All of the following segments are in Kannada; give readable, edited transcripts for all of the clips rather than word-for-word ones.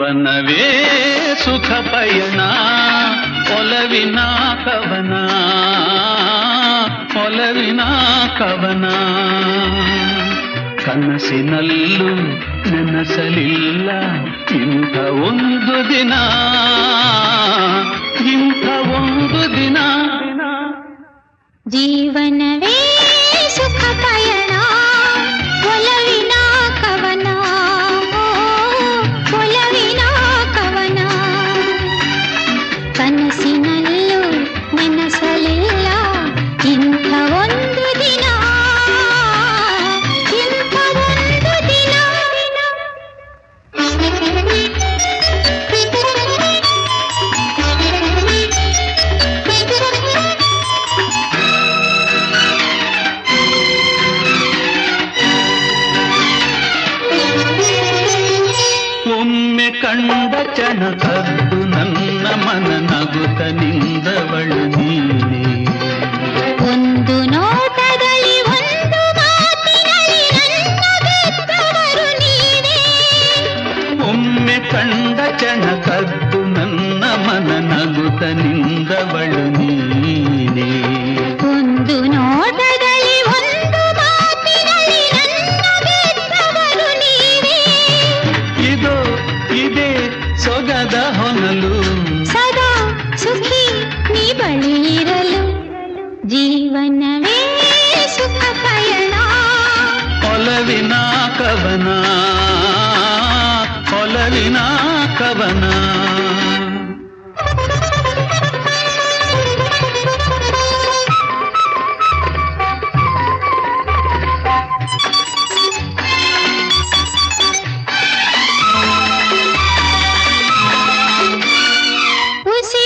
ಜೀವನವೇ ಸುಖ ಪಯಣ ಒಲವಿನ ಕವನ ಒಲವಿನ ಕವನ ಕನಸಿನಲ್ಲೂ ನೆನಸಲಿಲ್ಲ ಇಂಥ ಒಂದು ದಿನ ಇಂಥ ಒಂದು ದಿನ ಜೀವನವೇ ಸುಖ ಪಯಣ ಒಲವಿನ ಕವನ ಒಲವಿನ ಕವನ ಕನಸಿನಲ್ಲೂ ನೆನಸಲಿಲ್ಲ ಇಂಥ ಒಂದು ದಿನ ಇಂಥ ಒಂದು ದಿನ ಒಮ್ಮೆ ಕಂಡ ಚನ ಕದ್ದು ನನ್ನ ಮನ ನಗುತ್ತ ನಿಂದವಳು ನೀನೆ ಒಂದು ನೋಟದಲ್ಲಿ ಒಂದು ಮಾತಿನಲ್ಲಿ ನನ್ನ ಗೆದ್ದವರು ನೀವೇ ಒಮ್ಮೆ ಕಂಡ ಚನ ಕದ್ದು ನನ್ನ ಮನ ನಗುತ್ತ ನಿಂದವಳು ನೀನೆ ಒಂದು ನೋಟದಲ್ಲಿ ಒಂದು ಮಾತಿನಲ್ಲಿ ನನ್ನ ಗೆದ್ದವರು ನೀವೇ ಇದು ಇದೇ ಸೊಗದ ಹೊನಲು ಸದಾ ಸುಖಿ ನೀ ಬಳಿ ಇರಲು ಜೀವನವೇ ಸುಖ ಪಯಣ ಒಲವಿನ ಕವನ ಒಲವಿನ ಕವನ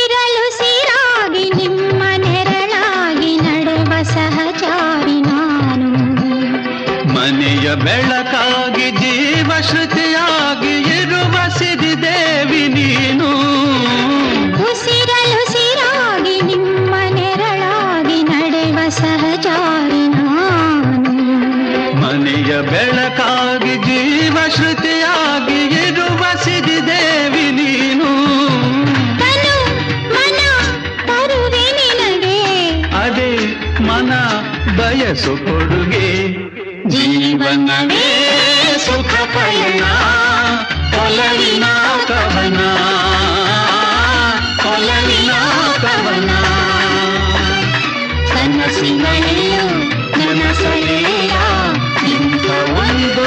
ಉಸಿರಲುಸಿರಾಗಿ ನಿಮ್ಮ ನೆರಳಾಗಿ ನಡೆವ ಸಹಚಾರಿ ನಾನು ಮನೆಯ ಬೆಳಕಾಗಿ ಜೀವ ಶ್ರುತಿಯಾಗಿ ಇರುವ ಸಿರಿದೇವಿ ನೀನು ಉಸಿರಲುಸಿರಾಗಿ ನಿಮ್ಮ ನೆರಳಾಗಿ ನಡೆವ ಸಹಚಾರಿ ನಾನು ಮನೆಯ ಬೆಳಕಾಗಿ ಜೀವ ಶ್ರುತಿಯಾಗಿ ಇರುವ ಸಿರಿದೇವಿ ನೀನು ತನು ಮನ ತರುವೆ ನಿನಗೆ ಅದೇ ಮನ ಬಯಸು ಕೊಡುಗೆ ಜೀವನವೇ ಸುಖ ಪಯಣ ಒಲವಿನ ಕವನ ಒಲವಿನ ಕವನ ಕನಸಿನಲ್ಲೂ ನನಸಲಿಲ್ಲ ಇಂಥ ಒಂದು